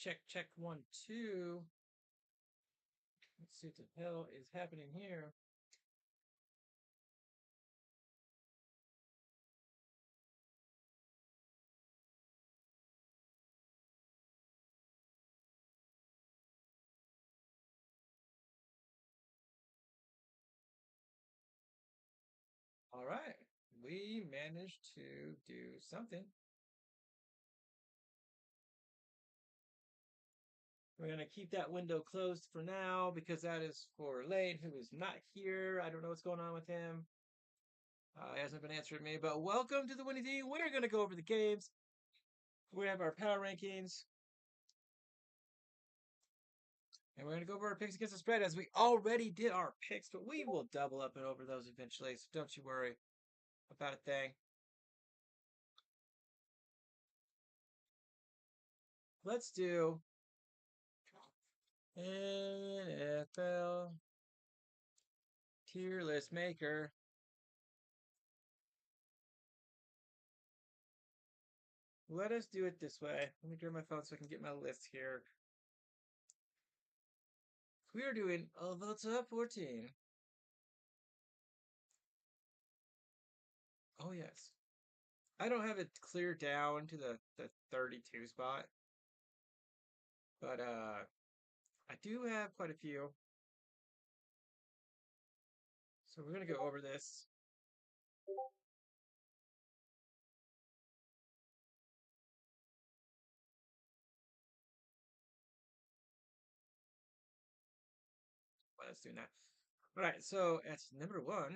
Check, 1, 2. Let's see what the hell is happening here. All right, we managed to do something. We're gonna keep that window closed for now because that is for Lane, who is not here. I don't know what's going on with him. He hasn't been answering me. But welcome to the Winning Team. We're gonna go over the games. We have our power rankings, and we're gonna go over our picks against the spread as we already did our picks, but we will double up and over those eventually. So don't you worry about a thing. Let's do NFL tier list maker. Let us do it this way. Let me grab my phone so I can get my list here. We are doing the top 14. Oh, yes. I don't have it clear down to the 32 spot, but I do have quite a few. So we're going to go over this. Well, let's do that. All right, so at number 1, why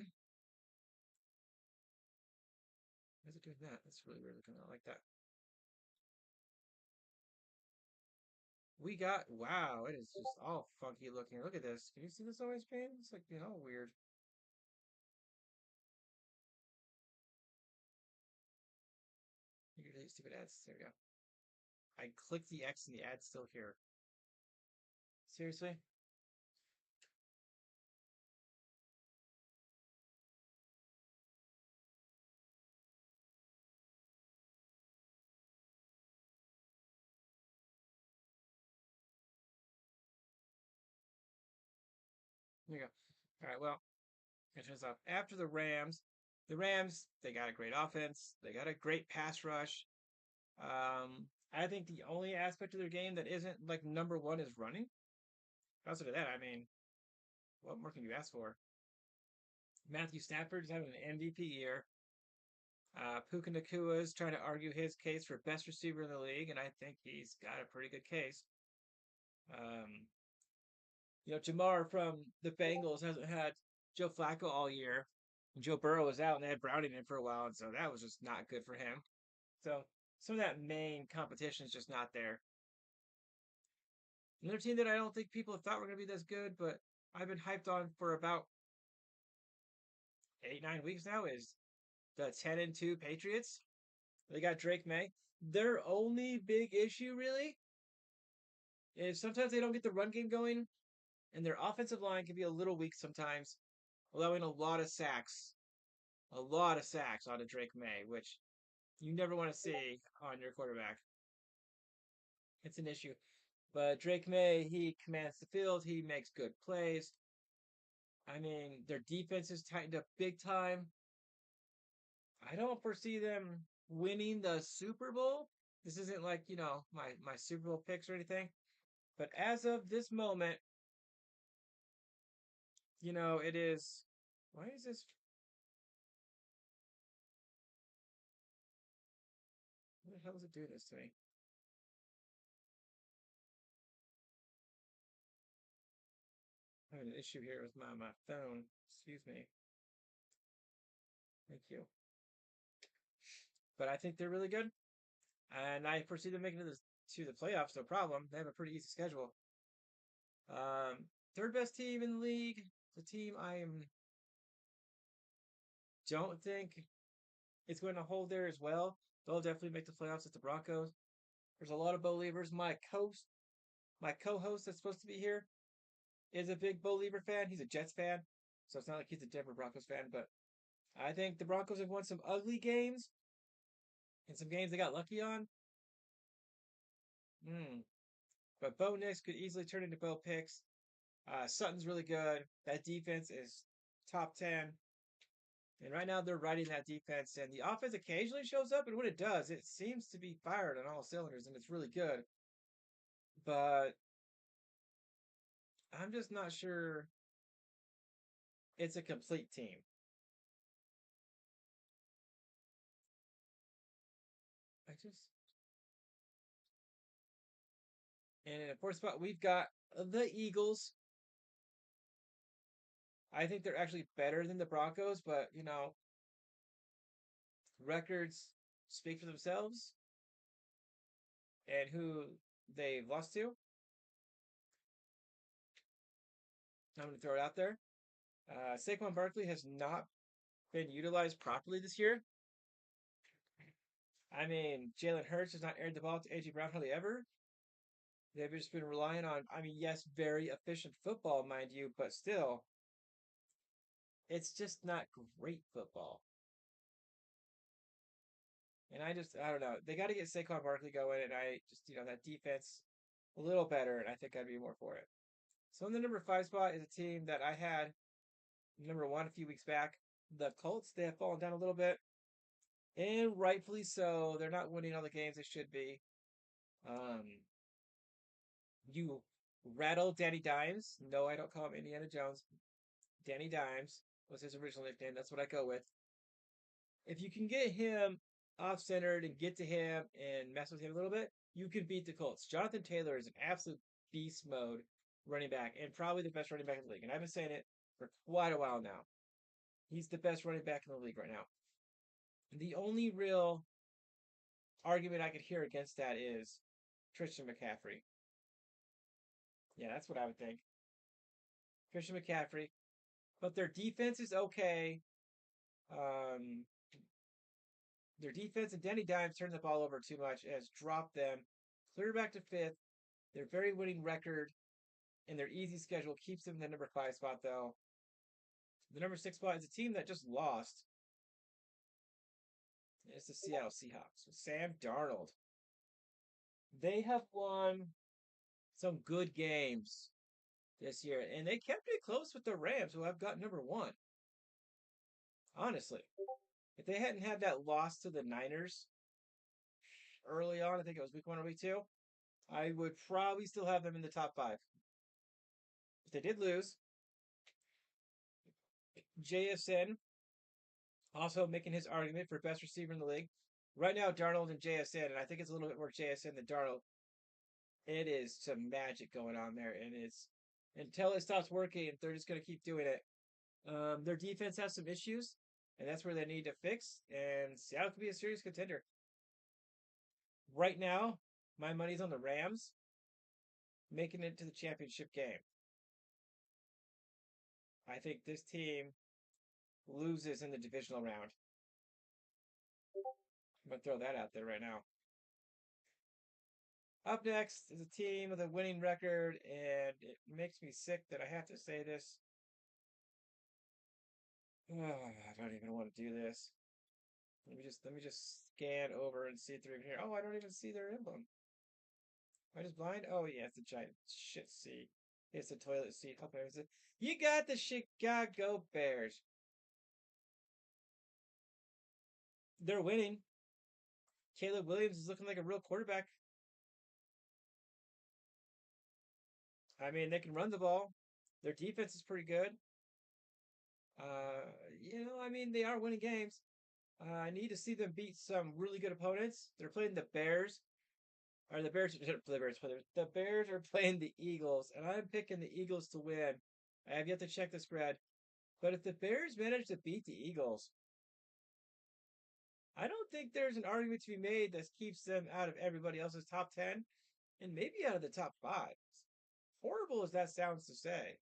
is it doing that? That's really weird looking. I like that. We got, wow, it is just all funky looking. Look at this. Can you see this on my screen? It's like, weird. You can really stupid ads. There we go. I clicked the X and the ad's still here. Seriously? There you go. All right, well, it turns out after the Rams, they got a great offense. They got a great pass rush. I think the only aspect of their game that isn't like number one is running. Outside of that, I mean, what more can you ask for? Matthew Stafford is having an MVP year. Puka Nakua is trying to argue his case for best receiver in the league, and I think he's got a pretty good case. Um, Jamar from the Bengals hasn't had Joe Flacco all year. And Joe Burrow was out, and they had Browning in for a while, and so that was just not good for him. So some of that main competition is just not there. Another team that I don't think people thought were going to be this good, but I've been hyped on for about 8, 9 weeks now is the 10-2 Patriots. They got Drake May. Their only big issue really is sometimes they don't get the run game going, and their offensive line can be a little weak sometimes, allowing a lot of sacks on a Drake May, which you never want to see on your quarterback. It's an issue. But Drake May, he commands the field. He makes good plays. I mean, their defense is tightened up big time. I don't foresee them winning the Super Bowl. This isn't like, my Super Bowl picks or anything. But as of this moment, it is. Why is this? What the hell is it doing this to me? I have an issue here with my phone. Excuse me. Thank you. But I think they're really good. And I foresee them making it to the playoffs, no problem. They have a pretty easy schedule. Third best team in the league. The team don't think it's going to hold there as well. They'll definitely make the playoffs at the Broncos. There's a lot of believers. My co-host that's supposed to be here is a big believer fan. He's a Jets fan, so it's not like he's a Denver Broncos fan. But I think the Broncos have won some ugly games and some games they got lucky on. Hmm. But Bo Nix could easily turn into Bo Picks. Sutton's really good. That defense is top 10. And right now they're riding that defense, and the offense occasionally shows up, and when it does, it seems to be fired on all cylinders, and it's really good. But I'm just not sure it's a complete team. I just and in a fourth spot we've got the Eagles. I think they're actually better than the Broncos, but records speak for themselves and who they've lost to. I'm going to throw it out there. Saquon Barkley has not been utilized properly this year. I mean, Jalen Hurts has not aired the ball to A.J. Brown hardly ever. They've just been relying on, I mean, yes, very efficient football, mind you, but still, it's just not great football. And I don't know. They got to get Saquon Barkley going, and I just, that defense a little better, and I think I'd be more for it. So in the number 5 spot is a team that I had number 1 a few weeks back. The Colts, they have fallen down a little bit, and rightfully so. They're not winning all the games they should be. Um, you rattle Danny Dimes. No, I don't call him Indiana Jones. Danny Dimes was his original nickname. That's what I go with. If you can get him off centered and get to him and mess with him a little bit, you can beat the Colts. Jonathan Taylor is an absolute beast mode running back and probably the best running back in the league. And I've been saying it for quite a while now. He's the best running back in the league right now. The only real argument I could hear against that is Christian McCaffrey. Yeah, that's what I would think. Christian McCaffrey. But their defense is okay. Um, their defense and Danny Dimes turned the ball over too much, has dropped them clear back to fifth. Their very winning record and their easy schedule keeps them in the number 5 spot, though. The number 6 spot is a team that just lost. It's the Seattle Seahawks with Sam Darnold. They have won some good games this year, and they kept it close with the Rams, who I've got number 1. Honestly, if they hadn't had that loss to the Niners early on, I think it was week 1 or week 2, I would probably still have them in the top 5. But they did lose. JSN also making his argument for best receiver in the league. Right now, Darnold and JSN, and I think it's a little bit more JSN than Darnold. It is some magic going on there, and it's until it stops working, they're just going to keep doing it. Their defense has some issues, and that's where they need to fix. And Seattle could be a serious contender. Right now, my money's on the Rams making it to the championship game. I think this team loses in the divisional round. I'm going to throw that out there right now. Up next is a team with a winning record, and it makes me sick that I have to say this. I don't even want to do this. Let me just scan over and see if they're even here. Oh, I don't even see their emblem. Am I just blind? Oh yeah, it's a giant shit seat. It's a toilet seat. Okay, is it? You got the Chicago Bears. They're winning. Caleb Williams is looking like a real quarterback. I mean, they can run the ball. Their defense is pretty good. I mean, they are winning games. I need to see them beat some really good opponents. They're playing the Bears. Or the Bears are playing the Eagles, and I'm picking the Eagles to win. I have yet to check the spread. But if the Bears manage to beat the Eagles, I don't think there's an argument to be made that keeps them out of everybody else's top 10 and maybe out of the top 5. Horrible as that sounds to say.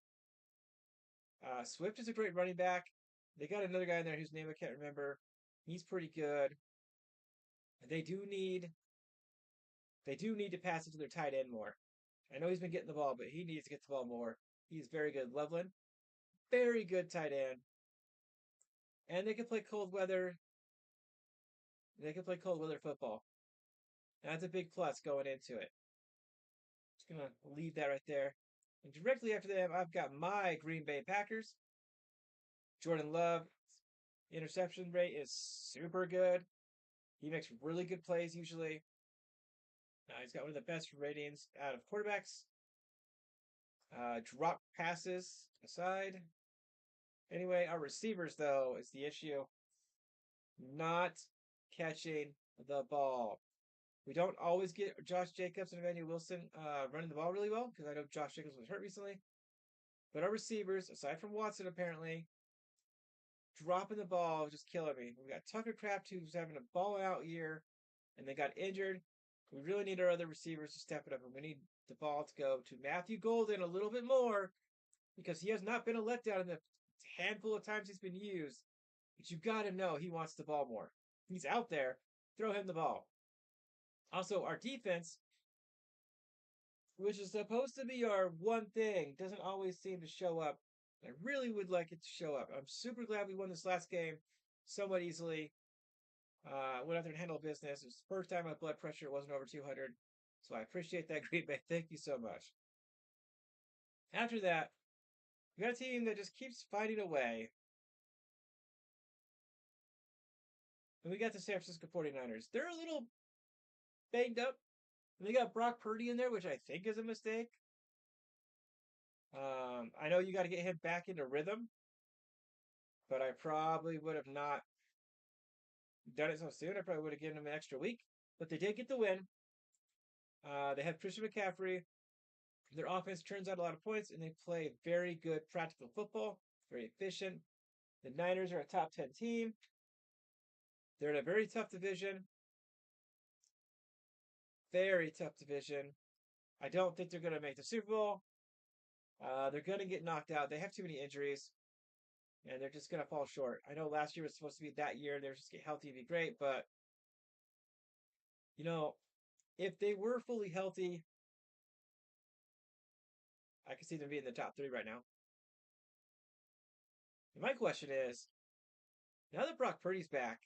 Swift is a great running back. They got another guy in there whose name I can't remember. He's pretty good. They do need to pass it to their tight end more. I know he's been getting the ball, but he needs to get the ball more. He's very good. Loveland, very good tight end. And they can play cold weather. They can play cold weather football. And that's a big plus going into it. Just gonna leave that right there. And directly after them, I've got my Green Bay Packers. Jordan Love interception rate is super good. He makes really good plays usually. He's got one of the best ratings out of quarterbacks. Drop passes aside. Anyway, our receivers, though, is the issue. Not catching the ball. We don't always get Josh Jacobs and Emmanuel Wilson running the ball really well because I know Josh Jacobs was hurt recently. But our receivers, aside from Watson, apparently, dropping the ball is just killing me. We got Tucker Kraft who's having a ball out year, and they got injured. We really need our other receivers to step it up, and we need the ball to go to Matthew Golden a little bit more because he has not been a letdown in the handful of times he's been used. But you got to know he wants the ball more. He's out there. Throw him the ball. Also, our defense, which is supposed to be our one thing, doesn't always seem to show up. I really would like it to show up. I'm super glad we won this last game somewhat easily. Went out there and handled business. It was the first time my blood pressure wasn't over 200. So I appreciate that, Green Bay. Thank you so much. After that, we got a team that just keeps finding a way. And we got the San Francisco 49ers. They're a little banged up. And they got Brock Purdy in there, which I think is a mistake. I know you got to get him back into rhythm, but I probably would have not done it so soon. I probably would have given him an extra week. But they did get the win. They have Christian McCaffrey. Their offense turns out a lot of points, and they play very good practical football, very efficient. The Niners are a top 10 team. They're in a very tough division. Very tough division. I don't think they're going to make the Super Bowl. They're going to get knocked out. They have too many injuries, and they're just going to fall short. I know last year was supposed to be that year. They're just get healthy and be great, but you know, if they were fully healthy, I could see them being in the top 3 right now. And my question is, now that Brock Purdy's back,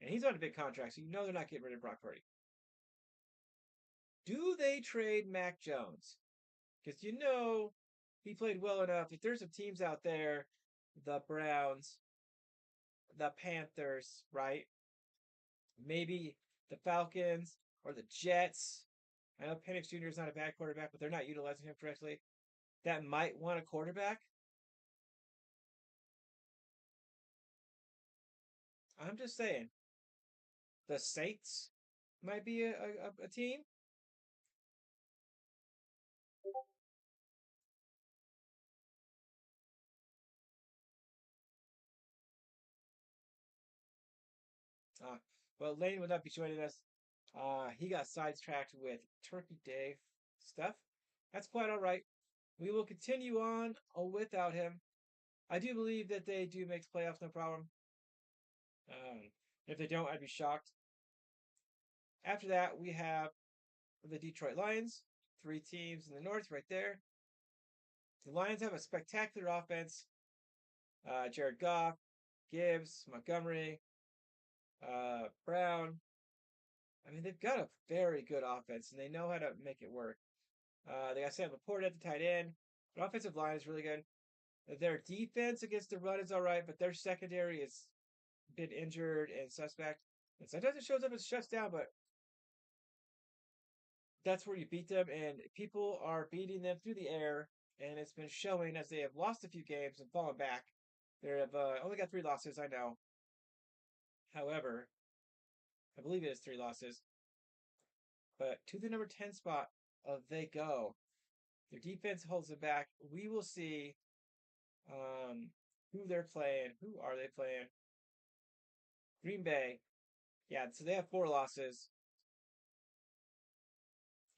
and he's on a big contract, so you know they're not getting rid of Brock Purdy. Do they trade Mac Jones? Because you know he played well enough. If there's some teams out there, the Browns, the Panthers, right? Maybe the Falcons or the Jets. I know Penix Jr. is not a bad quarterback, but they're not utilizing him correctly. That might want a quarterback. I'm just saying. The Saints might be a team. Uh, well, Lane would not be joining us. He got sidetracked with Turkey Day stuff. That's quite all right. We will continue on without him. I do believe that they do make playoffs, no problem. Um, if they don't, I'd be shocked. After that, we have the Detroit Lions, 3 teams in the North right there. The Lions have a spectacular offense. Jared Goff, Gibbs, Montgomery, Brown. I mean, they've got a very good offense, and they know how to make it work. They got Sam Laporte at the tight end. But offensive line is really good. Their defense against the run is all right, but their secondary has been injured and suspect. And sometimes it shows up as shuts down, but that's where you beat them, and people are beating them through the air, and it's been showing as they have lost a few games and fallen back. They have only got 3 losses, I know. However, I believe it is 3 losses. But to the number 10 spot, they go. Their defense holds them back. We will see who they're playing. Who are they playing? Green Bay. Yeah, so they have 4 losses.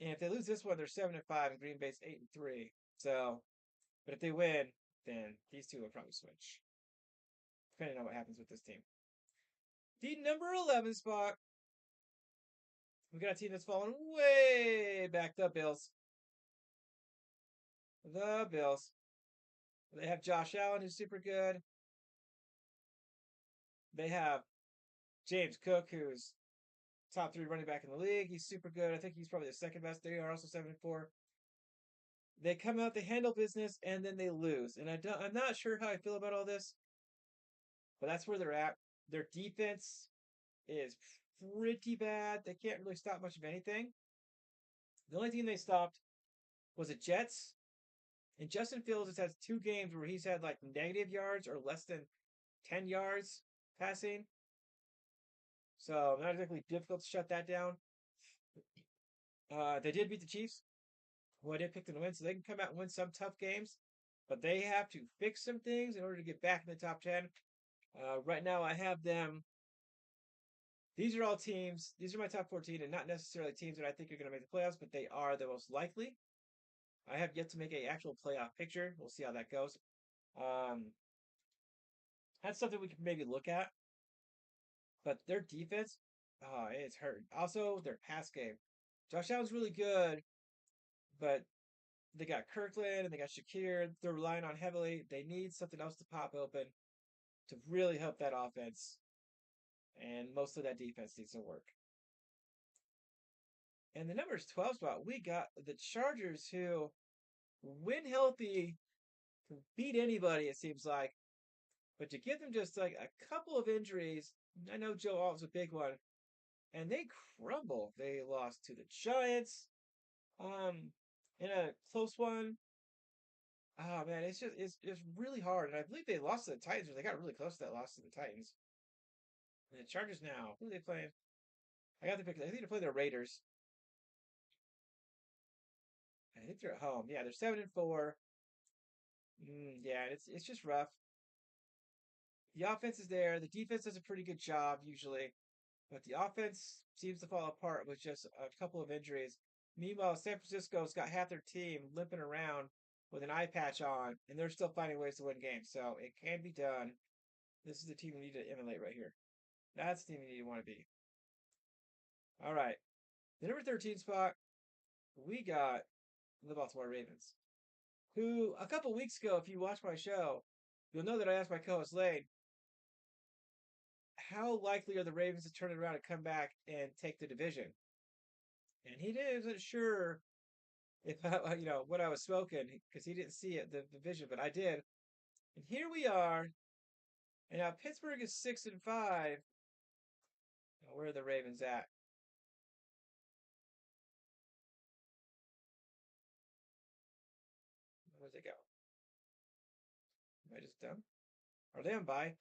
And if they lose this one, they're 7-5, and Green Bay's 8-3. So, but if they win, then these two will probably switch, depending on what happens with this team. The number 11 spot, we got a team that's fallen way back. The Bills. The Bills. They have Josh Allen, who's super good. They have James Cook, who's top 3 running back in the league. He's super good. I think he's probably the second best. They are also 7-4. They come out, they handle business, and then they lose. And I'm not sure how I feel about all this, but that's where they're at. Their defense is pretty bad. They can't really stop much of anything. The only team they stopped was the Jets. And Justin Fields has had 2 games where he's had like negative yards or less than 10 yards passing. So not exactly difficult to shut that down. They did beat the Chiefs, who I did pick them to win, so they can come out and win some tough games. But they have to fix some things in order to get back in the top 10. Right now, I have them. These are all teams. These are my top 14, and not necessarily teams that I think are going to make the playoffs, but they are the most likely. I have yet to make a actual playoff picture. We'll see how that goes. Um, that's something we can maybe look at. But their defense, oh, it's hurt. Also, their pass game. Josh Allen's really good, but they got Kirkland and they got Shakir. They're relying on heavily. They need something else to pop open to really help that offense. And most of that defense needs to work. And the numbers 12 spot, we got the Chargers, who, when healthy, can beat anybody, it seems like. But to give them just like a couple of injuries, I know Joe Alt's a big one, and they crumble. They lost to the Giants in a close one. Oh man, it's really hard. And I believe they lost to the Titans, or they got really close to that loss to the Titans. And the Chargers now, who are they playing? I got the pick. I think they're playing the Raiders. I think they're at home. Yeah, they're 7-4. Yeah, it's just rough. The offense is there. The defense does a pretty good job usually, but the offense seems to fall apart with just a couple of injuries. Meanwhile, San Francisco's got half their team limping around with an eye patch on, and they're still finding ways to win games. So it can be done. This is the team we need to emulate right here. That's the team we need to want to be. All right. The number 13 spot, we got the Baltimore Ravens, who a couple weeks ago, if you watch my show, you'll know that I asked my co-host Lane, how likely are the Ravens to turn it around and come back and take the division? And he wasn't sure if what I was smoking because he didn't see it, the division, but I did. And here we are, and now Pittsburgh is 6-5. Now, where are the Ravens at? Where'd they go? Am I just dumb? Are they on bye?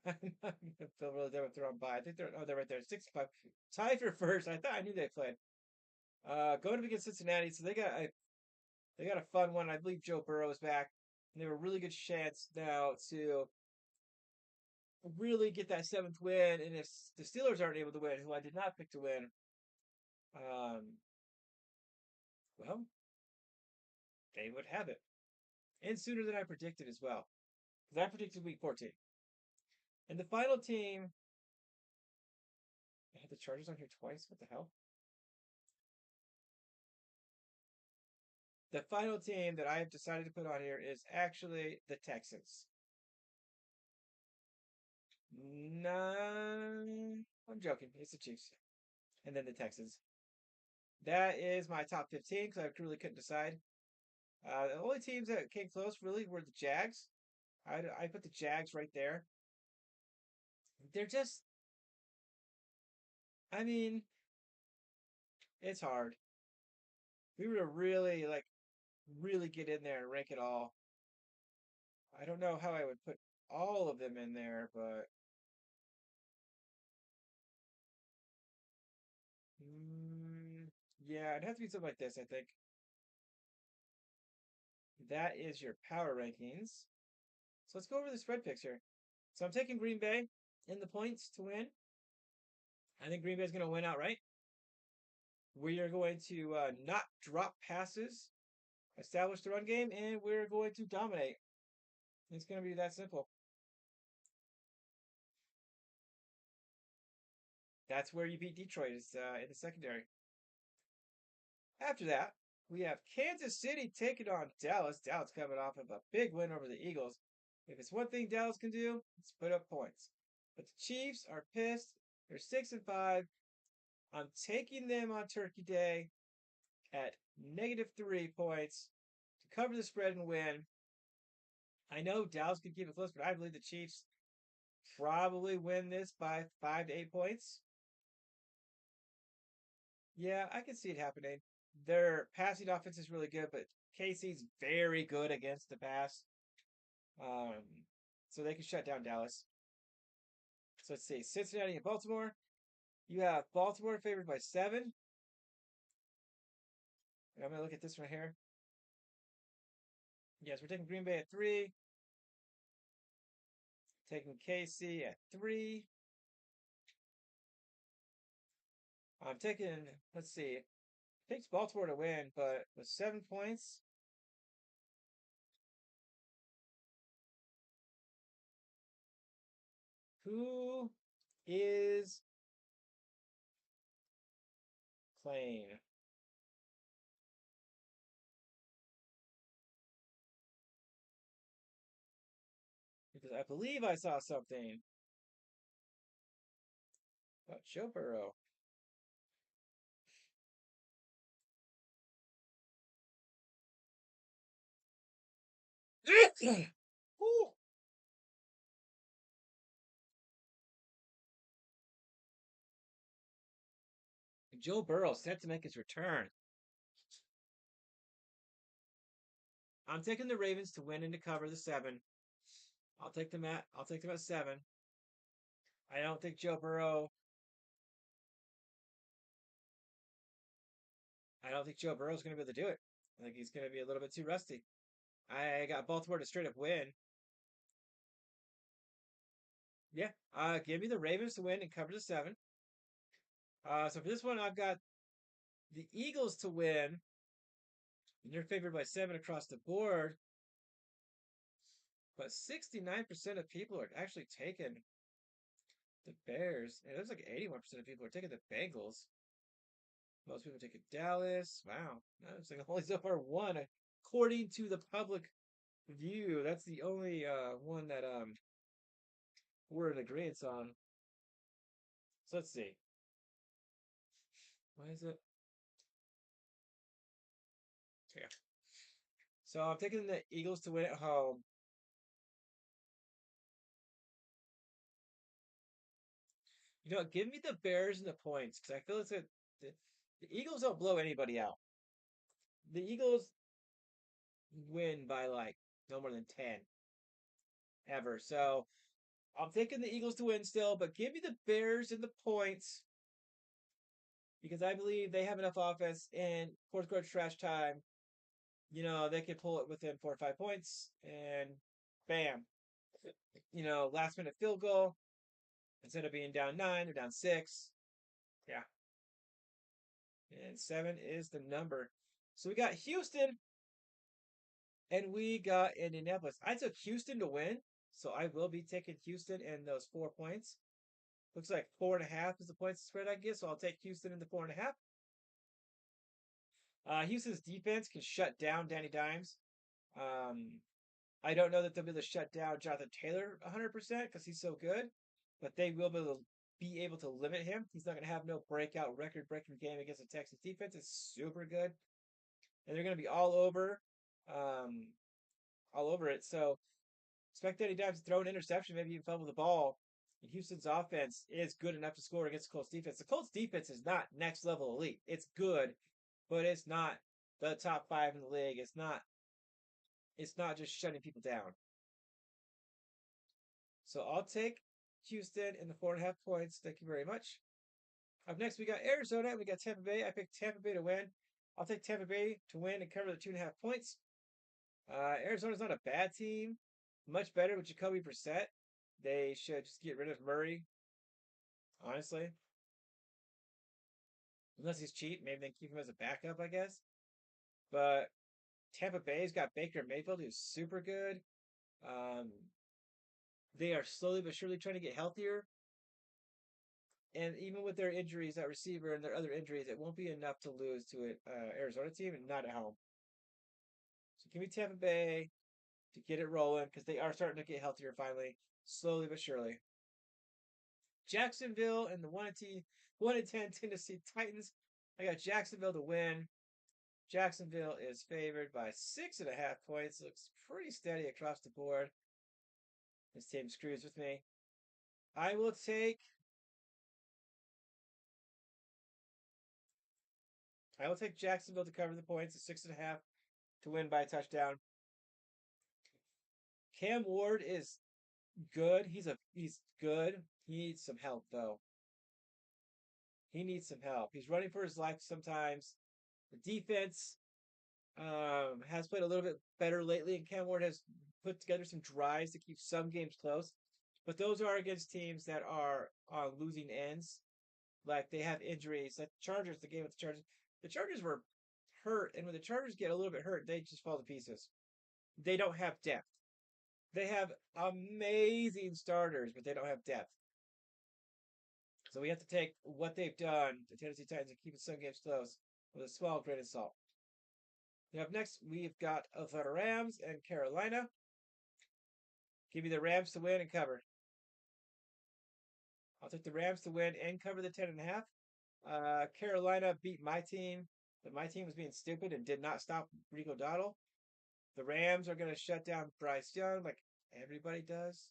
I feel really dumb if they're on bye. I think they're right there, 6-5. Tied for first. I thought I knew they played. Going up against Cincinnati, so they got a fun one. I believe Joe Burrow is back, and they have a really good chance now to really get that 7th win. And if the Steelers aren't able to win, who I did not pick to win, um, well, they would have it, and sooner than I predicted as well, because I predicted Week 14. And the final team, I had the Chargers on here twice. What the hell? The final team that I have decided to put on here is actually the Texans. No, I'm joking. It's the Chiefs, and then the Texans. That is my top 15 because I really couldn't decide. The only teams that came close really were the Jags. I put the Jags right there. They're just, I mean, it's hard. We were to really really get in there and rank it all. I don't know how I would put all of them in there, but mm, yeah, it'd have to be something like this. I think that is your power rankings. So let's go over the spread picks here. So I'm taking Green Bay in the points to win. I think Green Bay is going to win outright. We are going to not drop passes, establish the run game, and we're going to dominate. It's going to be that simple. That's where you beat Detroit is in the secondary. After that, we have Kansas City taking on Dallas. Dallas coming off of a big win over the Eagles. If it's one thing Dallas can do, it's put up points. But the Chiefs are pissed. They're 6-5. I'm taking them on Turkey Day. at -3 points to cover the spread and win. I know Dallas could keep it close, but I believe the Chiefs probably win this by 5 to 8 points. Yeah, I can see it happening. Their passing offense is really good, but KC's very good against the pass. Um, so they can shut down Dallas. So let's see, Cincinnati and Baltimore. You have Baltimore favored by 7. And I'm gonna look at this one here. Yes, we're taking Green Bay at 3. Taking KC at 3. I'm taking, let's see, picks Baltimore to win, but with 7 points, who is playing? Because I believe I saw something about Joe Burrow. Joe Burrow set to make his return. I'm taking the Ravens to win and to cover the 7. I'll take them at 7. I don't think Joe Burrow I don't think Joe Burrow's gonna be able to do it. I think he's gonna be a little bit too rusty. I got Baltimore to straight up win. Yeah. Give me the Ravens to win and cover the 7. So for this one I've got the Eagles to win. And they're favored by 7 across the board. But 69% of people are actually taking the Bears. And it looks like 81% of people are taking the Bengals. Most people take Dallas. Wow. That's like only so far one according to the public view. That's the only one that we're in agreement on. So let's see. Why is it? Yeah. So I'm taking the Eagles to win at home. You know, give me the Bears and the points because I feel it's the Eagles don't blow anybody out. The Eagles win by like no more than 10 ever. So I'm taking the Eagles to win still, but give me the Bears and the points because I believe they have enough offense in fourth quarter trash time. You know, they can pull it within 4 or 5 points and bam. You know, last minute field goal. Instead of being down 9, they're down 6. Yeah. And 7 is the number. So we got Houston and we got Indianapolis. I took Houston to win, so I will be taking Houston and those 4 points. Looks like 4.5 is the points spread I get, so I'll take Houston in the 4.5. Houston's defense can shut down Danny Dimes. Um, I don't know that they'll be able to shut down Jonathan Taylor 100% because he's so good, but they will be able to limit him. He's not going to have no breakout record breaking game against the Texas defense. It's super good, and they're going to be um, all over it. So expect Danny Dimes to throw an interception, maybe even fumble the ball. And Houston's offense is good enough to score against the Colts defense. The Colts defense is not next level elite. It's good, but it's not the top 5 in the league. It's not just shutting people down. So I'll take Houston in the 4.5 points. Thank you very much. Up next, we got Arizona and we got Tampa Bay. I picked Tampa Bay to win. I'll take Tampa Bay to win and cover the 2.5 points. Arizona's not a bad team. Much better with Jacoby Brissett. They should just get rid of Murray, honestly. Unless he's cheap, maybe they can keep him as a backup, I guess. But Tampa Bay's got Baker Mayfield, who's super good. Um, they are slowly but surely trying to get healthier. And even with their injuries at receiver and their other injuries, it won't be enough to lose to an Arizona team and not at home. So give me Tampa Bay to get it rolling because they are starting to get healthier finally, slowly but surely. Jacksonville and the 1-10 Tennessee Titans. I got Jacksonville to win. Jacksonville is favored by 6.5 points. Looks pretty steady across the board. This team screws with me. I will take. I will take Jacksonville to cover the points at 6.5 to win by a touchdown. Cam Ward is good. He's good. He needs some help though. He needs some help. He's running for his life sometimes. The defense has played a little bit better lately, and Cam Ward has put together some drives to keep some games close. But those are against teams that are on losing ends. Like they have injuries. Like the Chargers, the game with the Chargers. The Chargers were hurt, and when the Chargers get a little bit hurt, they just fall to pieces. They don't have depth. They have amazing starters, but they don't have depth. So we have to take what they've done, the Tennessee Titans, and keep some games close with a small grain of salt. Up next, we've got the Rams and Carolina. Give me the Rams to win and cover. I'll take the Rams to win and cover the 10.5. Carolina beat my team, but my team was being stupid and did not stop Rico Dottle. The Rams are going to shut down Bryce Young like everybody does.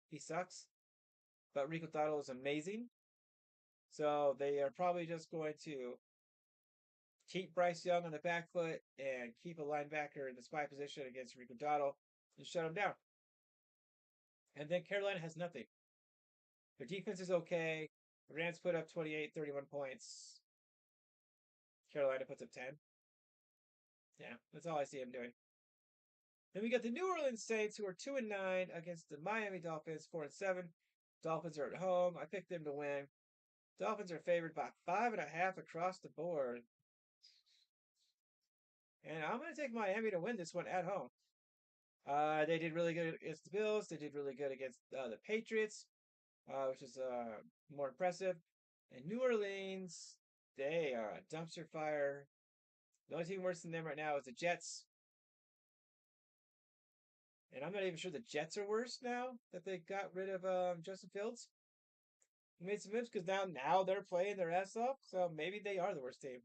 He sucks. But Rico Dottle is amazing. So they are probably just going to keep Bryce Young on the back foot and keep a linebacker in the spy position against Rico Dottle and shut him down. And then Carolina has nothing. Their defense is okay. The Rams put up 28, 31 points. Carolina puts up 10. Yeah, that's all I see them doing. Then we got the New Orleans Saints, who are 2-9 against the Miami Dolphins, 4-7. Dolphins are at home. I picked them to win. Dolphins are favored by 5.5 across the board. And I'm going to take Miami to win this one at home. They did really good against the Bills. They did really good against the Patriots, which is more impressive. And New Orleans, they are a dumpster fire. The only team worse than them right now is the Jets. And I'm not even sure the Jets are worse now that they got rid of Justin Fields. He made some moves because now they're playing their ass off. So maybe they are the worst team.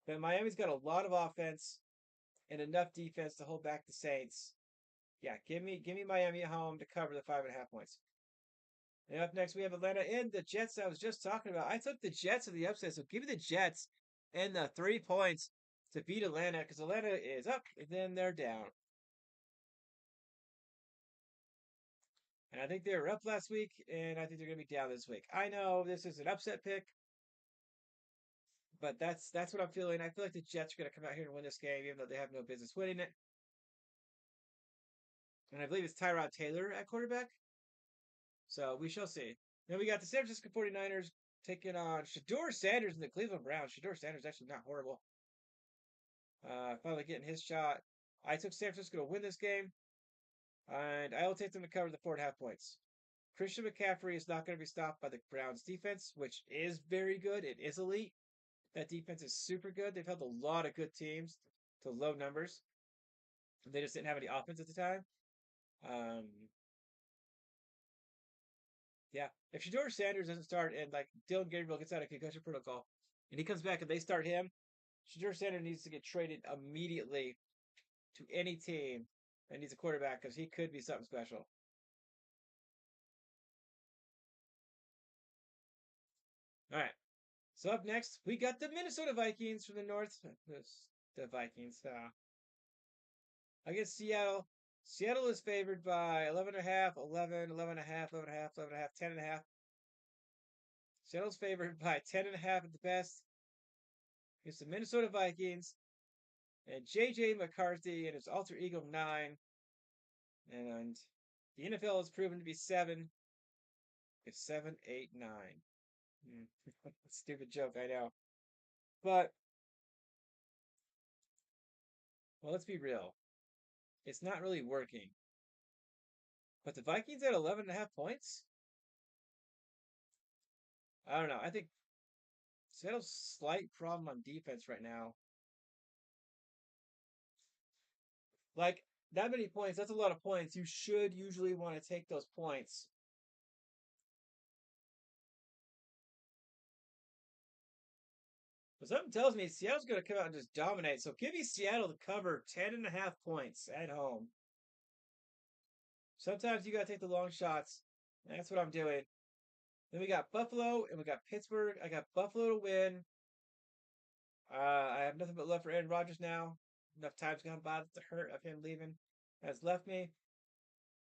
But Miami's got a lot of offense and enough defense to hold back the Saints. Yeah, give me Miami at home to cover the 5.5 points. And up next we have Atlanta and the Jets I was just talking about. I took the Jets of the upset, so give me the Jets and the 3 points to beat Atlanta because Atlanta is up and then they're down. And I think they were up last week, and I think they're going to be down this week. I know this is an upset pick, but that's what I'm feeling. I feel like the Jets are going to come out here and win this game, even though they have no business winning it. And I believe it's Tyrod Taylor at quarterback. So we shall see. Then we got the San Francisco 49ers taking on Shedeur Sanders and the Cleveland Browns. Shedeur Sanders actually not horrible. Finally getting his shot. I took San Francisco to win this game, and I will take them to cover the 4.5 points. Christian McCaffrey is not going to be stopped by the Browns defense, which is very good. It is elite. That defense is super good. They've held a lot of good teams to low numbers. They just didn't have any offense at the time. Um, yeah, if Shedeur Sanders doesn't start and like Dylan Gabriel gets out of concussion protocol and he comes back and they start him, Shedeur Sanders needs to get traded immediately to any team that needs a quarterback because he could be something special. All right. So up next, we got the Minnesota Vikings from the North. The Vikings. Against Seattle. Seattle is favored by 11.5, 11, 11.5, 11.5, 11.5, 10.5. Seattle's favored by 10.5 at the best. Against the Minnesota Vikings. And J.J. McCarthy and his alter ego 9. And the NFL has proven to be 7. It's 7, 8, 9. Stupid joke, I know. But, well, let's be real. It's not really working. But the Vikings at 11.5 points? I don't know. I think Seattle's slight problem on defense right now. Like, that many points, that's a lot of points. You should usually want to take those points. But something tells me Seattle's going to come out and just dominate. So give me Seattle to cover 10.5 points at home. Sometimes you got to take the long shots. That's what I'm doing. Then we got Buffalo and we got Pittsburgh. I got Buffalo to win. I have nothing but love for Aaron Rodgers now. Enough time's gone by that the hurt of him leaving has left me.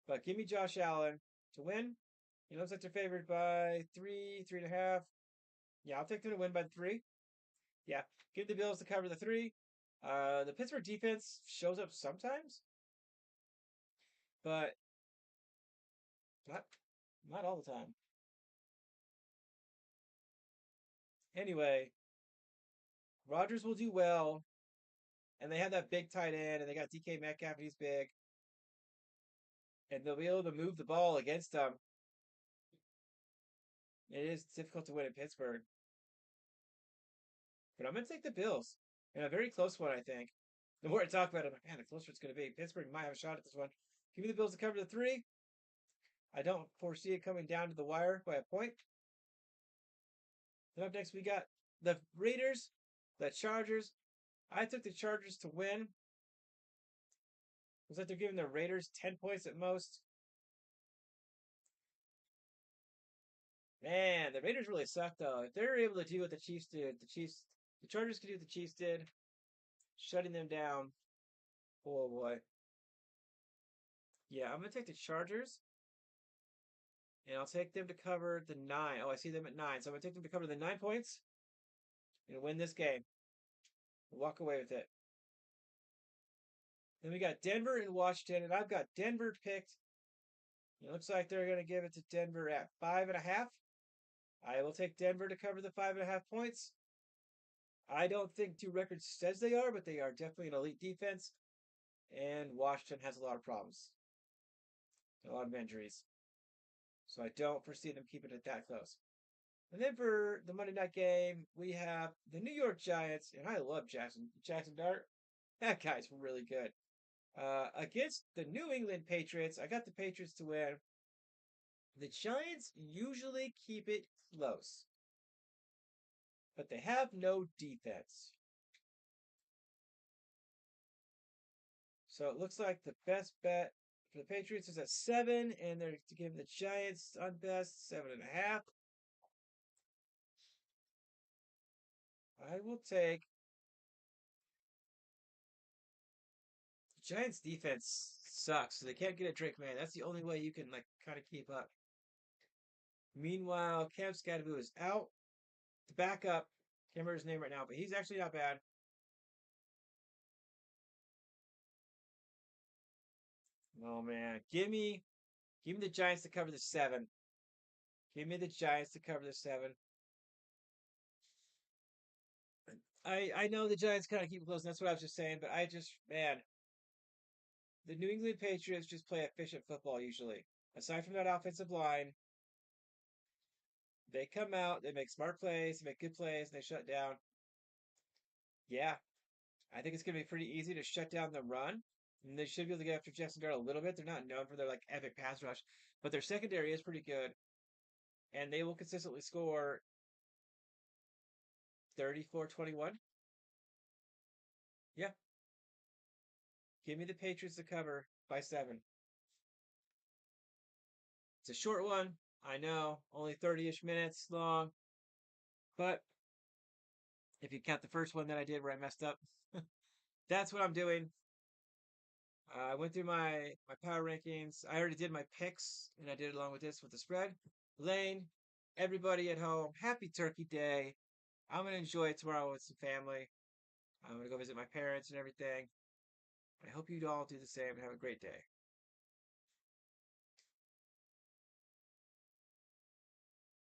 But give me Josh Allen to win. He looks like they're favored by 3.5. Yeah, I'll take them to win by 3. Yeah, give the Bills to cover the 3. The Pittsburgh defense shows up sometimes, but not not all the time. Anyway, Rodgers will do well, and they have that big tight end, and they got DK Metcalf, and he's big, and they'll be able to move the ball against them. It is difficult to win in Pittsburgh, but I'm going to take the Bills in a very close one, I think. The more I talk about it, I'm like, man, the closer it's going to be. Pittsburgh might have a shot at this one. Give me the Bills to cover the 3. I don't foresee it coming down to the wire by a point. Then up next, we got the Raiders, the Chargers. I took the Chargers to win. Looks like they're giving the Raiders 10 points at most. Man, the Raiders really suck though. If they're able to do what the Chiefs did, the Chargers could do what the Chiefs did, shutting them down. Oh boy. Yeah, I'm gonna take the Chargers, and I'll take them to cover the 9. Oh, I see them at 9, so I'm gonna take them to cover the 9 points and win this game. Walk away with it. Then we got Denver and Washington, and I've got Denver picked. It looks like they're going to give it to Denver at 5.5. I will take Denver to cover the 5.5 points. I don't think two records says they are, but they are definitely an elite defense. And Washington has a lot of problems, a lot of injuries. So I don't foresee them keeping it that close. And then for the Monday night game, we have the New York Giants, and I love Jackson Dart. That guy's really good. Against the New England Patriots, I got the Patriots to win. The Giants usually keep it close, but they have no defense. So it looks like the best bet for the Patriots is at 7, and they're giving the Giants on best 7.5. I will take the Giants defense sucks, so they can't get a Drake man. That's the only way you can like kind of keep up. Meanwhile, Cam Skattebo is out. The backup, can't remember his name right now, but he's actually not bad. Oh man, give me the Giants to cover the 7. Give me the Giants to cover the 7. I know the Giants kind of keep close, and that's what I was just saying. But I just man, the New England Patriots just play efficient football usually. Aside from that offensive line, they come out, they make smart plays, they make good plays, and they shut down. Yeah, I think it's going to be pretty easy to shut down the run. And they should be able to get after Jackson Dart a little bit. They're not known for their like epic pass rush, but their secondary is pretty good, and they will consistently score 34-21. Yeah, give me the Patriots to cover by 7. It's a short one. I know, only 30-ish minutes long, but if you count the first one that I did where I messed up, that's what I'm doing. I went through my power rankings. I already did my picks, and I did it along with this with the spread. Lane, everybody at home, happy Turkey Day. I'm gonna enjoy it tomorrow with some family. I'm gonna go visit my parents and everything. I hope you all do the same and have a great day.